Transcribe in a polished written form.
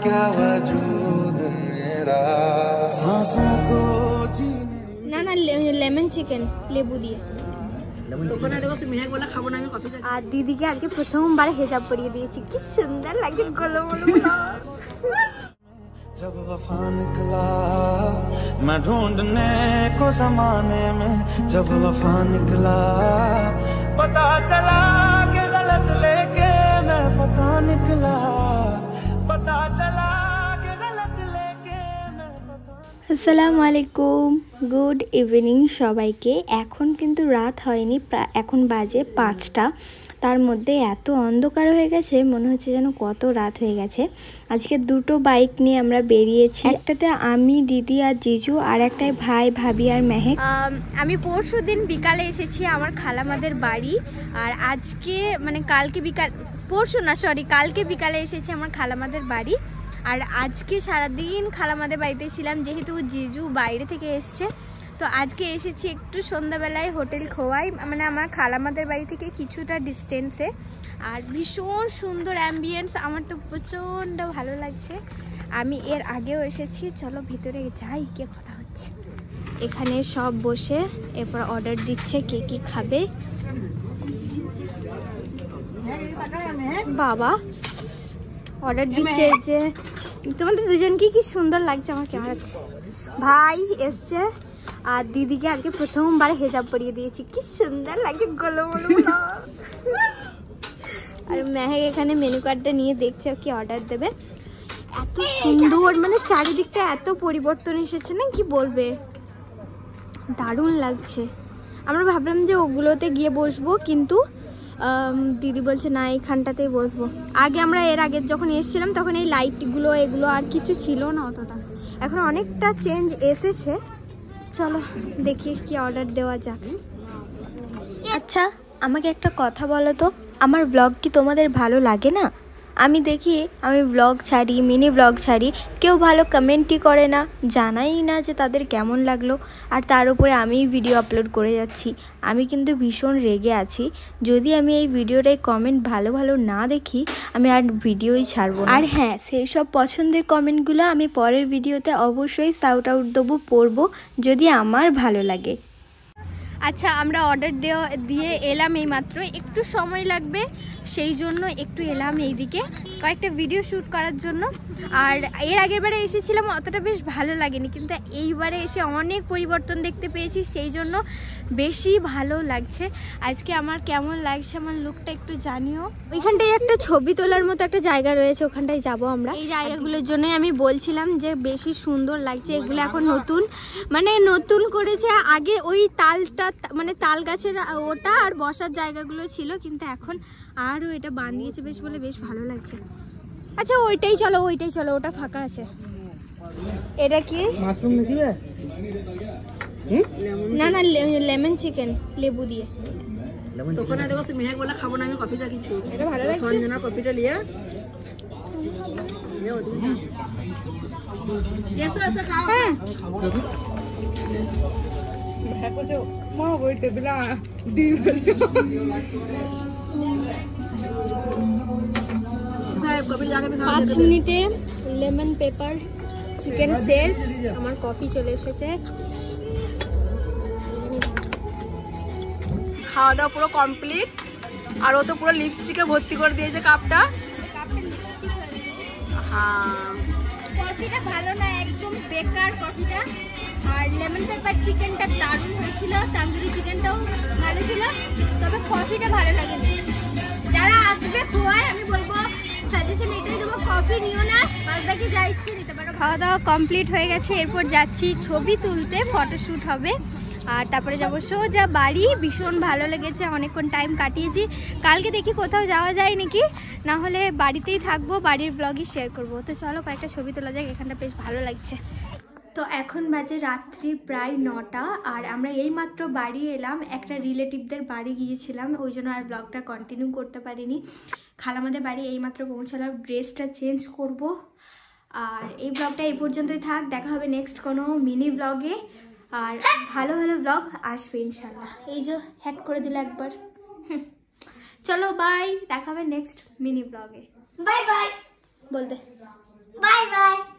क्या वजूद मेरा सांसों को जीने না না লেমন চিকেন লেবু দিয়ে। আর দিদিকে আজকে প্রথমবার হেজাব পরিয়ে দিয়েছি, কি সুন্দর লাগছে গোলমোলো। जब वफा निकला मैं ढूंढने को जमाने में, जब वफा निकला पता चला कि गलत लेके मैं पता निकला, पता चला कि गलत लेके मैं पता। আসসালামু আলাইকুম, গুড ইভিনিং সবাইকে। এখন কিন্তু রাত হয়নি, এখন বাজে 5টা। তার মধ্যে এত অন্ধকার হয়ে গেছে, মনে হচ্ছে যেন কত রাত হয়ে গেছে। আজকে দুটো বাইক নিয়ে আমরা বেরিয়েছি, একটাতে আমি, দিদি আর জিজু, আর একটাই ভাই, ভাবি আর মেহেক। আমি পরশু দিন বিকালে এসেছি আমার খালামাদের বাড়ি, আর আজকে মানে কালকে বিকালে এসেছি আমার খালামাদের বাড়ি। আর আজকে সারাদিন খালামাদের বাড়িতে ছিলাম, যেহেতু জিজু বাইরে থেকে এসছে। তো আজকে এসেছি একটু সন্ধ্যাবেলায় হোটেল খোয়াই, মানে আমার খালামাদের বাড়ি থেকে কিছুটা ডিস্টেন্সে। আর ভীষণ সুন্দর অ্যাম্বিয়েন্স, আমার তো প্রচণ্ড ভালো লাগছে। আমি এর আগেও এসেছি, চলো ভিতরে যাই, কে কথা হচ্ছে। এখানে সব বসে এরপর অর্ডার দিচ্ছে কে কি খাবে। বাবা অর্ডার দিচ্ছে, যে তোমাদের দুজনকে কি সুন্দর লাগছে আমার ক্যামেরাতে। ভাই এসছে আর দিদিকে আজকে প্রথমবার হেজাব পরিয়ে দিয়েছি, কি সুন্দর লাগছে গোলমোলো। আর মেহেক এখানে মেনু কার্ডটা নিয়ে দেখছে কি অর্ডার দেবে। এত সুন্দর, মানে চারিদিকটা এত পরিবর্তন এসেছে না, কি বলবে, দারুণ লাগছে। আমরা ভাবলাম যে ওগুলোতে গিয়ে বসবো, কিন্তু দিদি বলছে না এইখানটাতেই বসবো। এর আগে যখন এসেছিলাম তখন এই লাইটগুলো এগুলো আর কিছু ছিল না অতটা, এখন অনেকটা চেঞ্জ এসেছে। চলো দেখি কি অর্ডার দেওয়া যাক। আচ্ছা আমাকে একটা কথা বলো তো, আমার ব্লগ কি তোমাদের ভালো লাগে না? আমি দেখি আমি ব্লগ ছাড়ি, মিনি ব্লগ ছাড়ি, কেউ ভালো কমেন্টই করে না, জানাই না যে তাদের কেমন লাগলো। আর তার উপরে আমি ভিডিও আপলোড করে যাচ্ছি। আমি কিন্তু ভীষণ রেগে আছি, যদি আমি এই ভিডিওটায় কমেন্ট ভালো না দেখি আমি আর ভিডিওই ছাড়বো না। আর হ্যাঁ, সেই সব পছন্দের কমেন্টগুলো আমি পরের ভিডিওতে অবশ্যই শাউট আউট দেবো, পড়বো যদি আমার ভালো লাগে। আচ্ছা আমরা অর্ডার দিয়ে এলাম এই মাত্র, একটু সময় লাগবে সেই জন্য একটু এলাম এইদিকে কয়েকটা ভিডিও শ্যুট করার জন্য। আর এর আগের বারে এসেছিলাম অতটা বেশ ভালো লাগেনি, কিন্তু এইবারে এসে অনেক পরিবর্তন দেখতে পেয়েছি, সেই জন্য বেশি ভালো লাগছে। আজকে আমার কেমন লাগছে আমার লুকটা একটু জানিও। ওইখানটায় একটা ছবি তোলার মতো একটা জায়গা রয়েছে, ওখানটায় যাব আমরা। এই জায়গাগুলোর জন্যই আমি বলছিলাম যে বেশি সুন্দর লাগছে। এগুলো এখন নতুন করেছে, আগে ওই তালটা মানে তাল গাছের ওটা আর বসার জায়গাগুলো ছিল, কিন্তু এখন আরও এটা বানিয়েছে বেশ, বলে বেশ ভালো লাগছে। আচ্ছা ওইটাই চলো, ওটা ফাঁকা আছে। এটা কি মাশরুম দিবে? না না লেমন চিকেন লেবু দিয়ে। তখন দেখো মেহেক বলে খাবো না আমি কফিটা কিছু, এটা ভালো লাগছে। সঞ্জনা কফিটা লিয়া খাও। মা বইতে বিলা ডিম 5 মিনিটে লেমন পেপার চিকেন শেষ, আমার কফি চলে এসেছে। খাওয়া দাওয়া পুরো কমপ্লিট। আর ও তো পুরো লিপস্টিকে ভর্তি করে দিয়েছে কাপটা। হ্যাঁ কফিটা ভালো না, একদম বেকার কফিটা। আর লেমন পেপার চিকেনটা দারুণ হয়েছিল, তান্দুরি চিকেনটাও ভালো ছিল, তবে কফিটা ভালো লাগেনি। যারা আসবে খোয়ায় আমি বলবো সাজেশন এটাই দেবো, কফি নিও না, বাদবাকি যা ইচ্ছে নিতে পারো। খাওয়া দাওয়া কমপ্লিট হয়ে গেছে, এরপর যাচ্ছি ছবি তুলতে, ফটোশ্যুট হবে। আর তারপরে যাবো সোজা বাড়ি। ভীষণ ভালো লেগেছে, অনেকক্ষণ টাইম কাটিয়েছি। কালকে দেখি কোথাও যাওয়া যায় নাকি, না হলে বাড়িতেই থাকবো, বাড়ির ব্লগই শেয়ার করবো। তো চলো কয়েকটা ছবি তোলা যাক, এখানটা বেশ ভালো লাগছে। তো এখন বাজে রাত্রি প্রায় 9টা, আর আমরা এইমাত্র বাড়ি এলাম। একটা রিলেটিভদের বাড়ি গিয়েছিলাম, ওই জন্য আর ব্লগটা কন্টিনিউ করতে পারিনি। খালামাদের বাড়ি এইমাত্র পৌঁছালাম, ড্রেসটা চেঞ্জ করব। আর এই ব্লগটা এই পর্যন্তই থাক, দেখা হবে নেক্সট কোনো মিনি ব্লগে। আর ভালো ব্লগ আসবে ইনশাল্লাহ। এই যে হ্যাড করে দিল একবার। চলো বাই, দেখা হবে নেক্সট মিনি ব্লগে। বাই বাই বলতে বাই। বাই।